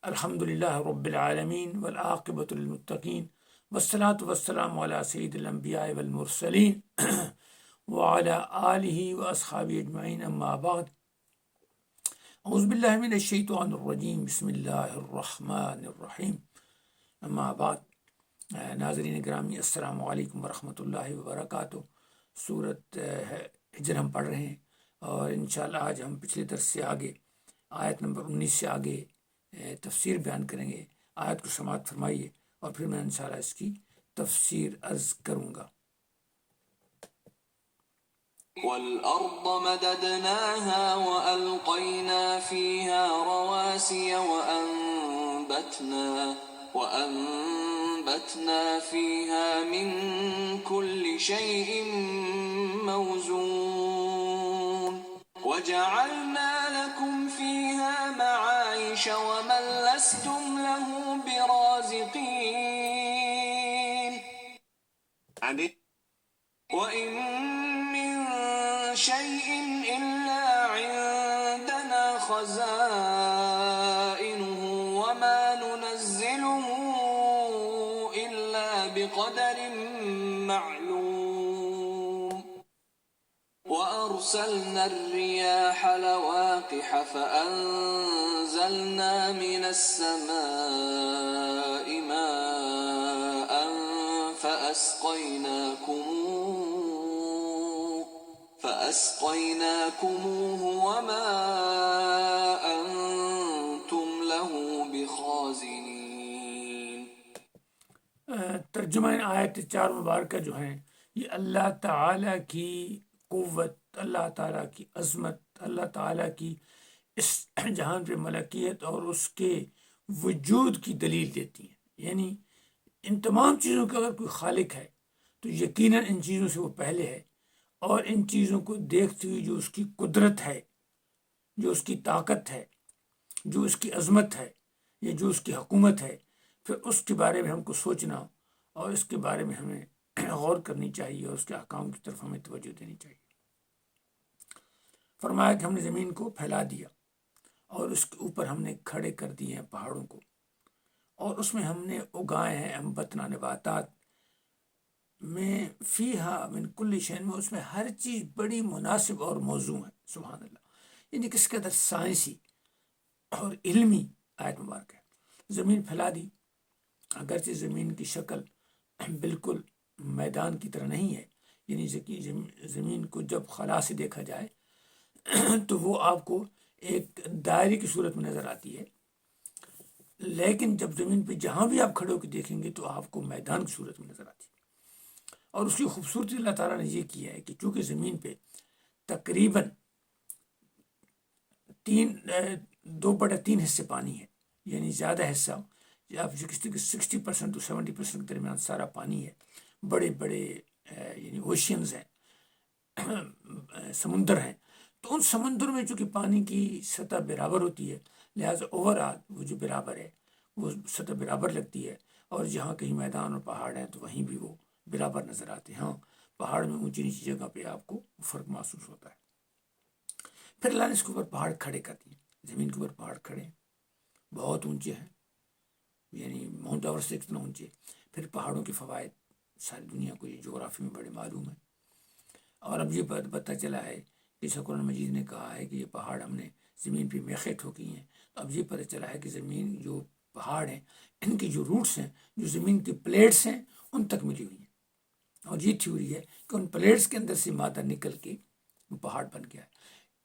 الحمد للہ رب العالمین والعاقبۃ للمتقین والصلاة والسلام علی سید الانبیاء والمرسلین وعلی آلہ واصحابہ اجمعین اما بعد اعوذ باللہ من الشیطان الرجیم بسم اللہ الرحمن الرحیم اما بعد ناظرین گرامی السلام علیکم ورحمۃ اللہ وبرکاتہ۔ سورۃ ہجر ہم پڑھ رہے ہیں اور انشاءاللہ آج ہم پچھلے درس سے آگے آیت نمبر 19 سے آگے تفسیر بیان کریں گے۔ آیت کو سماعت فرمائیے اور پھر میں انشاءاللہ اس کی تفسیر عرض کروں گا۔ وَالْأَرْضَ مَدَدْنَاهَا وَأَلْقَيْنَا فِيهَا رَوَاسِيَ وَأَنبَتْنَا فِيهَا مِن كُلِّ شَيْءٍ مَّوْزُونٍ وَجَعَلْنَا لَكُمْ فِيهَا مَعَايِشَ وَمَن لَّسْتُمْ لَهُ بِرَازِقِينَ وَإِن مِّن شَيْءٍ إِلَّا عِندَنَا خَزَائِنُهُ وَمَا نُنَزِّلُهُ إِلَّا بِقَدَرٍ مَّعْلُومٍ وَأَرْسَلْنَا الرِّيَاحَ لَوَاقِحَ فَأَنزَلْنَا مِنَ السَّمَاءِ مَاءً فَأَسْقَيْنَاكُمُوهُ وَمَا أَنتُمْ لَهُ بِخَازِنِينَ۔ ترجمہ آیت 4 مبارکہ جو ہیں یہ اللہ تعالیٰ کی قوت، اللہ تعالیٰ کی عظمت، اللہ تعالیٰ کی اس جہان پہ ملکیت اور اس کے وجود کی دلیل دیتی ہیں۔ یعنی ان تمام چیزوں کا اگر کوئی خالق ہے تو یقیناً ان چیزوں سے وہ پہلے ہے، اور ان چیزوں کو دیکھتے ہوئے جو اس کی قدرت ہے، جو اس کی طاقت ہے، جو اس کی عظمت ہے، یا جو اس کی حکومت ہے، پھر اس کے بارے میں ہم کو سوچنا اور اس کے بارے میں ہمیں غور کرنی چاہیے اور اس کے احکام کی طرف ہمیں توجہ دینی چاہیے۔ فرمایا کہ ہم نے زمین کو پھیلا دیا اور اس کے اوپر ہم نے کھڑے کر دیے ہیں پہاڑوں کو، اور اس میں ہم نے اگائے ہیں انبتنا نباتات میں فیہا من کل شیء، میں اس میں ہر چیز بڑی مناسب اور موزوں ہے۔ سبحان اللہ، یعنی کس قدر سائنسی اور علمی آیت مبارک ہے۔ زمین پھیلا دی، اگرچہ زمین کی شکل بالکل میدان کی طرح نہیں ہے، یعنی زمین کو جب خلا سے دیکھا جائے تو وہ آپ کو ایک دائرے کی صورت میں نظر آتی ہے، لیکن جب زمین پہ جہاں بھی آپ کھڑے ہو کے دیکھیں گے تو آپ کو میدان کی صورت میں نظر آتی ہے۔ اور اس کی خوبصورتی اللہ تعالیٰ نے یہ کیا ہے کہ چونکہ زمین پہ تقریباً 2/3 حصے پانی ہے، یعنی زیادہ حصہ آپ 60% to 70% کے درمیان سارا پانی ہے، بڑے بڑے یعنی اوشینز ہیں، سمندر ہیں، تو ان سمندر میں چونکہ پانی کی سطح برابر ہوتی ہے، لہٰذا اوور آل وہ جو برابر ہے وہ سطح برابر لگتی ہے، اور جہاں کہیں میدان اور پہاڑ ہیں تو وہیں بھی وہ برابر نظر آتے ہیں۔ ہاں، پہاڑ میں اونچی نیچی جگہ پہ آپ کو فرق محسوس ہوتا ہے۔ پھر اللہ نے اس کے اوپر پہاڑ کھڑے کر دیے، زمین کے اوپر پہاڑ کھڑے ہیں، بہت اونچے ہیں، یعنی ماؤنٹ ایورسٹ سے اتنا اونچے۔ پھر پہاڑوں کے فوائد ساری دنیا کو یہ جغرافی میں بڑے معلوم ہیں، اور اب یہ پتہ چلا ہے، جیسا قرآن مجید نے کہا ہے کہ یہ پہاڑ ہم نے زمین پہ میخیں ٹھوکی ہیں، تو اب یہ پتہ چلا ہے کہ زمین جو پہاڑ ہیں ان کی جو روٹس ہیں، جو زمین کی پلیٹس ہیں، ان تک ملی ہوئی ہیں، اور یہ تھیوری ہے کہ ان پلیٹس کے اندر سے مادہ نکل کے وہ پہاڑ بن گیا ہے۔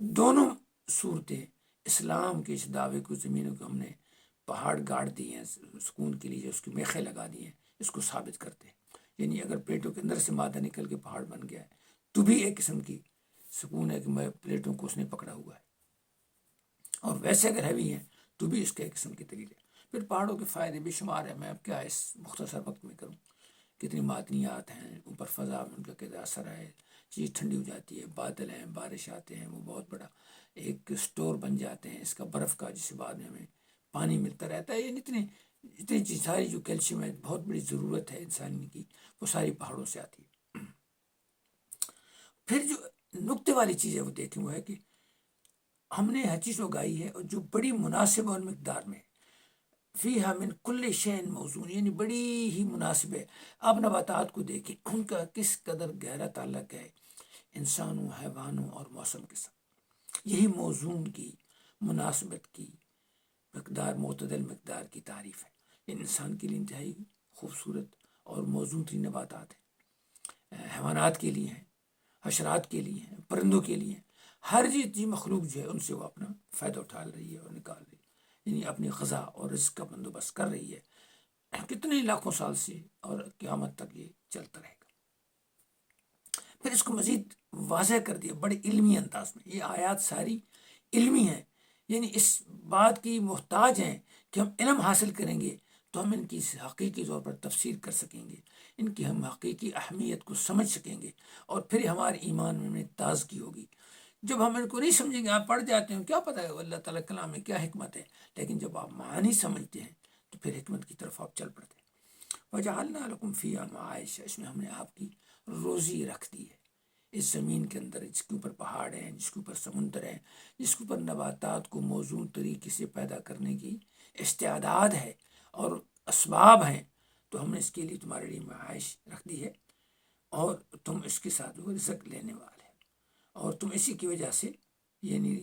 دونوں صورتیں اسلام کے اس دعوے کو زمینوں کو ہم نے پہاڑ گاڑ دیے ہیں سکون کے لیے، اس کی میخیں لگا دی ہیں، اس کو ثابت کرتے ہیں۔ یعنی اگر پلیٹوں کے اندر سے مادہ نکل کے پہاڑ بن گیا ہے تو بھی ایک قسم کی سکون ہے کہ میں پلیٹوں کو اس نے پکڑا ہوا ہے، اور ویسے اگر ہیوی ہیں تو بھی اس کا ایک قسم کی دلیل ہے۔ پھر پہاڑوں کے فائدے بے شمار ہیں، میں اب کیا اس مختصر وقت میں کروں، کتنی معدنیات ہیں، اوپر فضا میں ان کا کتنا اثر ہے، چیز ٹھنڈی ہو جاتی ہے، بادل ہیں، بارش آتے ہیں، وہ بہت بڑا ایک سٹور بن جاتے ہیں اس کا برف کا، جس سے بعد میں ہمیں پانی ملتا رہتا ہے۔ یعنی اتنی چیز ساری جو کیلشیم ہے بہت بڑی ضرورت ہے انسانی کی، وہ ساری پہاڑوں سے آتی ہے۔ پھر جو نقطے والی چیز ہے وہ دیکھیں، وہ ہے کہ ہم نے ہر چیز اگائی ہے اور جو بڑی مناسب اور مقدار میں، فیہا من کل شین موزون، یعنی بڑی ہی مناسب ہے۔ آپ نباتات کو دیکھیں، ان کا کس قدر گہرا تعلق ہے انسانوں، حیوانوں اور موسم کے ساتھ۔ یہی موزون کی، مناسبت کی مقدار، معتدل مقدار کی تعریف ہے۔ یہ انسان کے لیے انتہائی خوبصورت اور موزون ترین نباتات ہیں، حیوانات کے لیے ہیں، حشرات کے لیے ہیں، پرندوں کے لیے ہیں۔ ہر چیز مخلوق جو ہے ان سے وہ اپنا فائدہ اٹھا رہی ہے اور نکال رہی ہے، یعنی اپنی غذا اور رزق کا بندوبست کر رہی ہے، کتنے لاکھوں سال سے، اور قیامت تک یہ چلتا رہے گا۔ پھر اس کو مزید واضح کر دیا بڑے علمی انداز میں۔ یہ آیات ساری علمی ہیں، یعنی اس بات کی محتاج ہیں کہ ہم علم حاصل کریں گے تو ہم ان کی حقیقی طور پر تفسیر کر سکیں گے، ان کی ہم حقیقی اہمیت کو سمجھ سکیں گے، اور پھر ہمارے ایمان میں تازگی ہوگی۔ جب ہم ان کو نہیں سمجھیں گے، آپ پڑھ جاتے ہیں، کیا پتہ ہے اللہ تعالیٰ کلام میں کیا حکمت ہے، لیکن جب آپ معنی سمجھتے ہیں تو پھر حکمت کی طرف آپ چل پڑتے ہیں۔ وَجَعَلْنَا لَكُمْ فِيهَا مَعَائِشَ، اس میں ہم نے آپ کی روزی رکھ دی ہے اس زمین کے اندر، جس کے اوپر پہاڑ ہیں، جس کے اوپر سمندر ہیں، جس کے اوپر نباتات کو موزون طریقے سے پیدا کرنے کی استعداد ہے اور اسباب ہیں، تو ہم نے اس کے لیے تمہارے لیے معاش رکھ دی ہے، اور تم اس کے ساتھ وہ رزق لینے والے ہیں، اور تم اسی کی وجہ سے یعنی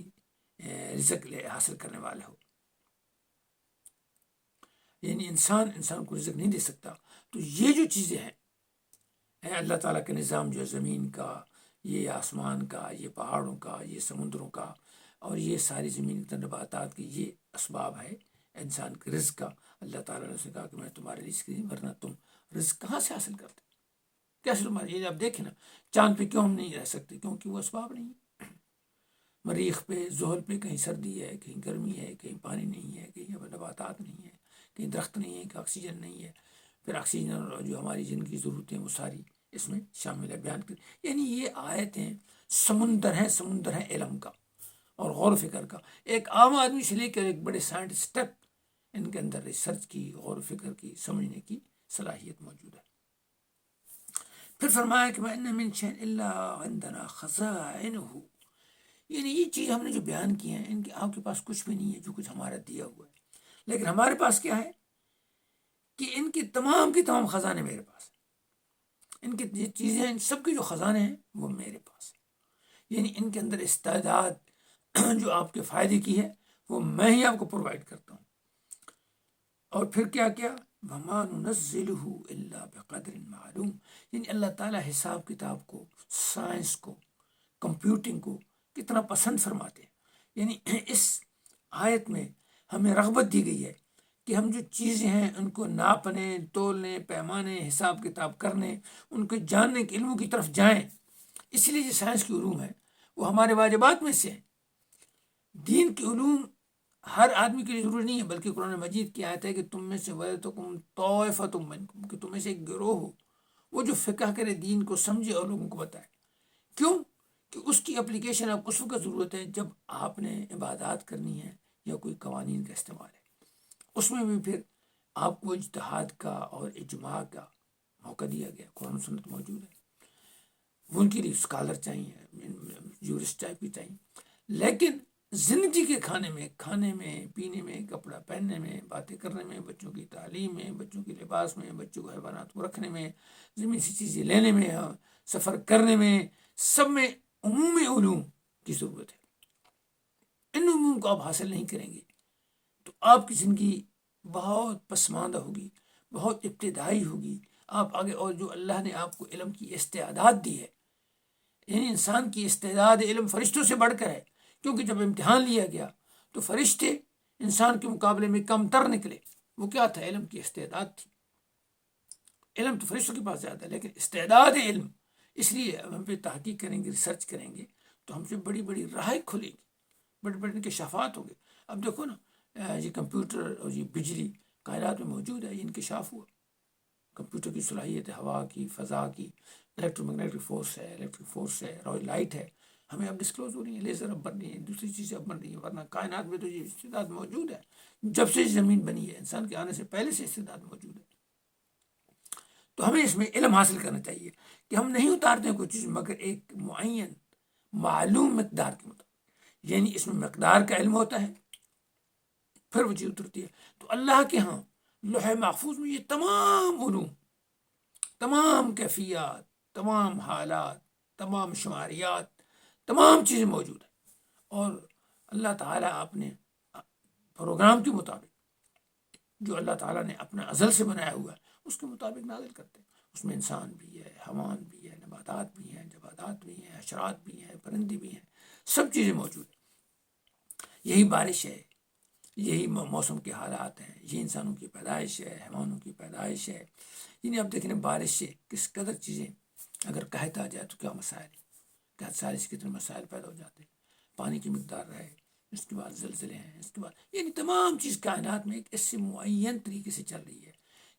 رزق حاصل کرنے والے ہو۔ یعنی انسان کو رزق نہیں دے سکتا۔ تو یہ جو چیزیں ہیں، اللہ تعالیٰ کا نظام جو ہے، زمین کا، یہ آسمان کا، یہ پہاڑوں کا، یہ سمندروں کا، اور یہ ساری زمین کے نباتات کی، یہ اسباب ہے انسان کے رزق کا۔ اللہ تعالیٰ نے اسے کہا کہ میں تمہارے رزق نہیں، ورنہ تم رزق کہاں سے حاصل کرتے، کیسے تمہارے؟ یہ آپ دیکھیں نا، چاند پہ کیوں ہم نہیں رہ سکتے؟ کیونکہ وہ اسباب نہیں ہے۔ مریخ پہ، زحل پہ کہیں سردی ہے، کہیں گرمی ہے، کہیں پانی نہیں ہے، کہیں نباتات نہیں ہے، کہیں درخت نہیں ہے، کہیں آکسیجن نہیں ہے۔ پھر آکسیجن جو ہماری زندگی کی ضرورتیں وہ ساری اس میں شامل ہے، بیان کر۔ یعنی یہ آیتیں سمندر ہیں، سمندر ہے علم کا اور غور و فکر کا۔ ایک عام آدمی سے لے کر ایک بڑے سائنٹسٹ تک ان کے اندر ریسرچ کی، غور و فکر کی، سمجھنے کی صلاحیت موجود ہے۔ پھر فرمایا کہ وَإِنَّ مِن شَيْءٍ إِلَّا عِندَنَا خَزَائِنُهُ، یعنی یہ چیز ہم نے جو بیان کی ہیں، ان کے آپ کے پاس کچھ بھی نہیں ہے جو کچھ ہمارا دیا ہوا ہے، لیکن ہمارے پاس کیا ہے کہ ان کے تمام خزانے میرے پاس ہیں۔ ان کی یہ چیزیں، ان سب کے جو خزانے ہیں وہ میرے پاس ہیں۔ یعنی ان کے اندر استعداد جو آپ کے فائدے کی ہے وہ میں ہی آپ کو پرووائڈ کرتا ہوں۔ اور پھر کیا کیا؟ وَمَا نُنَزِّلُهُ إِلَّا بِقَدْرٍ مَعْلُومٍ، یعنی اللہ تعالیٰ حساب کتاب کو، سائنس کو، کمپیوٹنگ کو کتنا پسند فرماتے ہیں۔ یعنی اس آیت میں ہمیں رغبت دی گئی ہے کہ ہم جو چیزیں ہیں ان کو ناپنے، تولنے، پیمانے، حساب کتاب کرنے، ان کو جاننے کے علموں کی طرف جائیں۔ اس لیے جو سائنس کی علوم ہے وہ ہمارے واجبات میں سے ہیں۔ دین کے علوم ہر آدمی کے لیے ضروری نہیں ہے، بلکہ قرآن مجید کی آیت ہے کہ تم میں سے وَلَتَكُن طَائِفَةٌ مِّنكُمْ، کہ تم میں سے ایک گروہ ہو وہ جو فقہ کرے، دین کو سمجھے اور لوگوں کو بتائے۔ کیوں؟ کہ اس کی اپلیکیشن آپ کو اس وقت ضرورت ہے جب آپ نے عبادات کرنی ہے یا کوئی قوانین کا استعمال ہے۔ اس میں بھی پھر آپ کو اجتہاد کا اور اجماع کا موقع دیا گیا، قرآن و سنت موجود ہے۔ وہ ان کے لیے اسکالر چاہیے، جورسٹ ٹائپ کی چاہیے، لیکن زندگی کے کھانے میں، پینے میں، کپڑا پہننے میں، باتیں کرنے میں، بچوں کی تعلیم میں، بچوں کے لباس میں، بچوں کو حیوانات کو رکھنے میں، زمین سے چیزیں لینے میں، سفر کرنے میں، سب میں عمومی علوم کی ضرورت ہے۔ ان علوم کو آپ حاصل نہیں کریں گے تو آپ کی زندگی بہت پسماندہ ہوگی، بہت ابتدائی ہوگی۔ آپ آگے، اور جو اللہ نے آپ کو علم کی استعداد دی ہے، یعنی انسان کی استعداد علم فرشتوں سے بڑھ کر ہے، کیونکہ جب امتحان لیا گیا تو فرشتے انسان کے مقابلے میں کم تر نکلے۔ وہ کیا تھا؟ علم کی استعداد تھی۔ علم تو فرشتوں کے پاس زیادہ ہے، لیکن استعداد علم، اس لیے ہم پہ تحقیق کریں گے، ریسرچ کریں گے تو ہم سے بڑی بڑی راہیں کھلیں گی، بڑے بڑے انکشافات ہوں گے۔ اب دیکھو نا، یہ کمپیوٹر اور یہ بجلی کائنات میں موجود ہے، یہ انکشاف ہوا۔ کمپیوٹر کی صلاحیت ہے، ہوا کی، فضا کی، الیکٹرو میگنیٹک فورس ہے، روئی لائٹ ہے، ہمیں اب ڈسکلوز ہو رہی ہے، لیزر اب بن رہی ہیں، دوسری چیزیں اب بن رہی ہیں، ورنہ کائنات میں تو یہ استعداد موجود ہے۔ جب سے زمین بنی ہے، انسان کے آنے سے پہلے سے استعداد موجود ہے۔ تو ہمیں اس میں علم حاصل کرنا چاہیے کہ ہم نہیں اتارتے ہیں کوئی چیز مگر ایک معین معلوم مقدار کے مطابق، یعنی اس میں مقدار کا علم ہوتا ہے، پھر وہ چیز اترتی ہے. تو اللہ کے ہاں لوح محفوظ میں یہ تمام علوم، تمام کیفیات، تمام حالات، تمام شماریات، تمام چیزیں موجود ہیں. اور اللہ تعالیٰ اپنے پروگرام کے مطابق، جو اللہ تعالیٰ نے اپنا ازل سے بنایا ہوا ہے اس کے مطابق نازل کرتے ہیں. اس میں انسان بھی ہے، حیوان بھی ہے، نباتات بھی ہیں، جمادات بھی ہیں، حشرات بھی ہیں، پرندے بھی ہیں، سب چیزیں موجود ہیں. یہی بارش ہے، یہی موسم کے حالات ہیں، یہ انسانوں کی پیدائش ہے، حیوانوں کی پیدائش ہے. یعنی اب دیکھیں بارش سے کس قدر چیزیں اگر قحط آ جائے تو کیا مسائل ہیں، قحط سالش کتنے مسائل پیدا ہو جاتے ہیں. پانی کی مقدار رہے، اس کے بعد زلزلے ہیں، اس کے بعد یعنی تمام چیز کائنات میں ایک ایسے معین طریقے سے چل رہی ہے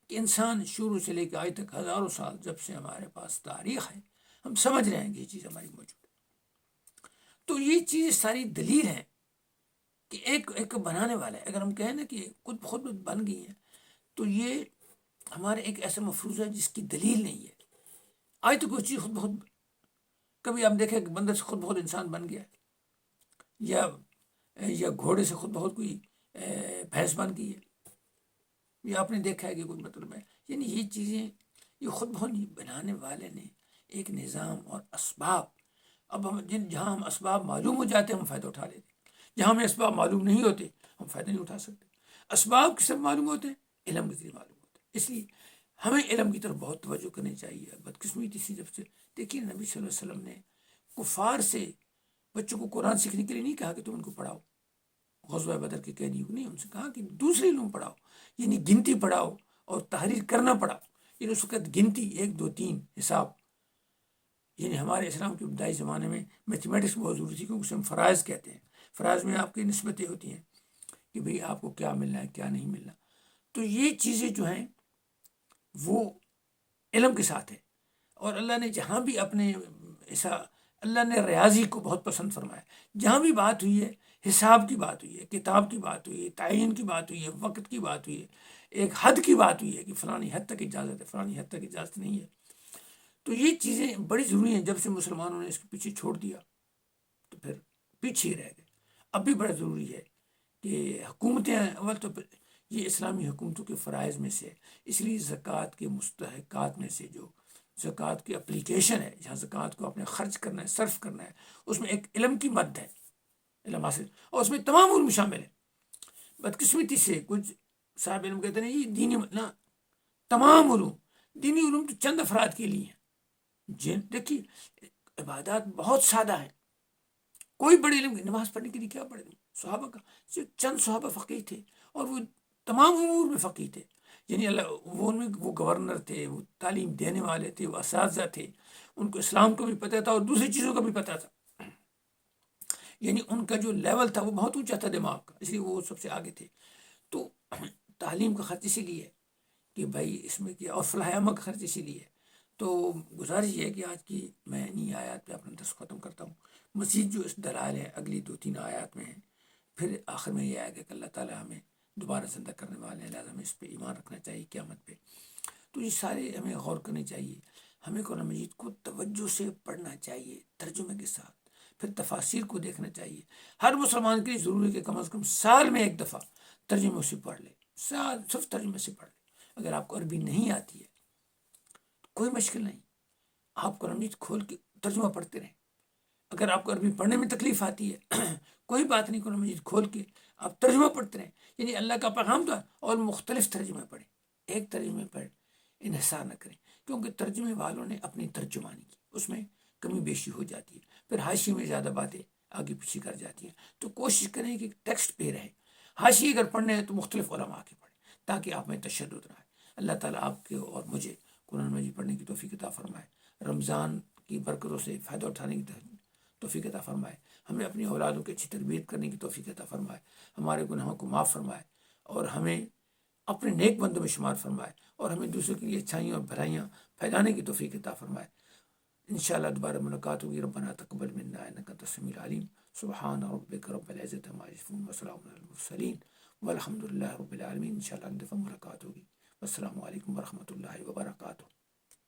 کہ انسان شروع سے لے کے آج تک ہزاروں سال جب سے ہمارے پاس تاریخ ہے ہم سمجھ رہے ہیں کہ یہ چیز ہماری موجود ہے. تو یہ چیز ساری دلیل ہیں کہ ایک بنانے والا ہے. اگر ہم کہیں نا کہ خود بن گئی ہیں تو یہ ہمارے ایک ایسا مفروضہ ہے جس کی دلیل نہیں ہے. آج تو کوئی چیز خود بخود، کبھی آپ دیکھیں کہ بندر سے خود بخود انسان بن گیا، یا گھوڑے سے خود بخود کوئی بھینس بن گئی ہے. یہ آپ نے دیکھا ہے کہ کوئی مطلب ہے. یعنی یہ چیزیں یہ خود بخود نہیں، بنانے والے نے ایک نظام اور اسباب. اب ہم جہاں ہم اسباب معلوم ہو جاتے ہیں ہم فائدہ اٹھا لیتے ہیں، جہاں ہمیں اسباب معلوم نہیں ہوتے ہم فائدہ نہیں اٹھا سکتے. اسباب کس سے معلوم ہوتے ہیں؟ علم کے ذریعے معلوم ہوتے ہیں. اس لیے ہمیں علم کی طرف بہت توجہ کرنی چاہیے. بدقسمتی سے جب سے دیکھیے نبی صلی اللہ علیہ وسلم نے کفار سے بچوں کو قرآن سیکھنے کے لیے نہیں کہا کہ تم ان کو پڑھاؤ، غزوہ بدر کے قیدیوں کو نہیں، ان سے کہا کہ دوسرے علوم پڑھاؤ، یعنی گنتی پڑھاؤ اور تحریر کرنا پڑھاؤ. یعنی اس وقت گنتی 1 2 3 حساب، یعنی ہمارے اسلام کے ابتدائی زمانے میں میتھمیٹکس بہت ضروری تھی، کیونکہ اسے ہم فرائض کہتے ہیں. فرائض میں آپ کی نسبتیں ہوتی ہیں کہ بھئی آپ کو کیا ملنا ہے کیا نہیں ملنا. تو یہ چیزیں جو ہیں وہ علم کے ساتھ ہے. اور اللہ نے جہاں بھی اپنے ایسا، اللہ نے ریاضی کو بہت پسند فرمایا. جہاں بھی بات ہوئی ہے حساب کی بات ہوئی ہے، کتاب کی بات ہوئی ہے، تعین کی بات ہوئی ہے، وقت کی بات ہوئی ہے، ایک حد کی بات ہوئی ہے کہ فلانی حد تک اجازت ہے، فلانی حد تک اجازت نہیں ہے. تو یہ چیزیں بڑی ضروری ہیں. جب سے مسلمانوں نے اس کے پیچھے چھوڑ دیا تو پھر پیچھے ہی رہ گئے. اب بھی بڑا ضروری ہے کہ حکومتیں اول تو یہ اسلامی حکومتوں کے فرائض میں سے، اس لیے زکوٰۃ کے مستحقات میں سے جو زکوٰۃ کی اپلیکیشن ہے، جہاں زکوٰۃ کو اپنے خرچ کرنا ہے، صرف کرنا ہے، اس میں ایک علم کی مد ہے، علم حاصل، اور اس میں تمام علم شامل ہیں. بدقسمتی سے کچھ صاحب علم کہتے ہیں یہ دینی نہ، تمام علوم، دینی علوم تو چند افراد کے لیے ہیں. دیکھیے عبادات بہت سادہ ہے. کوئی بڑے علم نماز پڑھنے کے لیے کیا پڑھے؟ صحابہ کا صرف چند صحابہ فقیہ تھے اور وہ تمام امور میں فقیہ تھے. یعنی وہ گورنر تھے، وہ تعلیم دینے والے تھے، وہ اساتذہ تھے، ان کو اسلام کو بھی پتہ تھا اور دوسری چیزوں کا بھی پتہ تھا. یعنی ان کا جو لیول تھا وہ بہت اونچا تھا دماغ کا، اس لیے وہ سب سے آگے تھے. تو تعلیم کا خرچ اسی لیے کہ بھائی اس میں کیا، اور فلاح عامہ کا خرچ اسی لیے. تو گزارش یہ ہے کہ آج کی میں انہی آیات پہ اپنا درس ختم کرتا ہوں. مزید جو اس دلائل ہیں اگلی 2 3 آیات میں ہیں. پھر آخر میں یہ آئے گا کہ اللہ تعالیٰ ہمیں دوبارہ زندہ کرنے والے ہیں، لہٰذا ہمیں اس پہ ایمان رکھنا چاہیے قیامت پہ. تو یہ سارے ہمیں غور کرنی چاہیے. ہمیں قرآن مجید کو توجہ سے پڑھنا چاہیے ترجمے کے ساتھ، پھر تفاسیر کو دیکھنا چاہیے. ہر مسلمان کے لیے ضروری ہے کہ کم از کم سال میں 1 دفعہ ترجمے سے پڑھ لے، سال صرف ترجمے سے پڑھ لے. اگر آپ کو عربی نہیں آتی ہے کوئی مشکل نہیں، آپ قرآن مجید کھول کے ترجمہ پڑھتے رہیں. اگر آپ کو عربی پڑھنے میں تکلیف آتی ہے کوئی بات نہیں، قرآن مجید کھول کے آپ ترجمہ پڑھتے رہیں. یعنی اللہ کا پیغام تھا، اور مختلف ترجمے پڑھیں، ایک ترجمے پر انحصار نہ کریں، کیونکہ ترجمے والوں نے اپنی ترجمانی کی، اس میں کمی بیشی ہو جاتی ہے، پھر حاشیے میں زیادہ باتیں آگے پیچھے کر جاتی ہیں. تو کوشش کریں کہ ٹیکسٹ پہ رہے. حاشیے اگر پڑھنے ہیں تو مختلف علماء کے پڑھیں تاکہ آپ میں تشدد رہے. اللہ تعالیٰ آپ کے اور مجھے قرآن مجید پڑھنے کی توفیق عطا فرمائے. رمضان کی برکتوں سے فائدہ اٹھانے کی توفیق عطا فرمائے. ہمیں اپنی اولادوں کی اچھی تربیت کرنے کی توفیق عطا فرمائے. ہمارے گناہوں کو معاف فرمائے اور ہمیں اپنے نیک بندوں میں شمار فرمائے، اور ہمیں دوسروں کے لیے اچھائیاں اور بھلائیاں پھیلانے کی توفیق عطا فرمائے. انشاءاللہ دوبارہ ملاقات ہوگی. ربنا تقبل منا انک انت السمیع العلیم. سبحان ربک رب العزۃ عما یصفون وسلام علی المرسلین والحمد للہ رب العالمین. انشاءاللہ اگلی دفعہ ملاقات ہوگی. السلام علیکم ورحمۃ اللہ وبرکاتہ.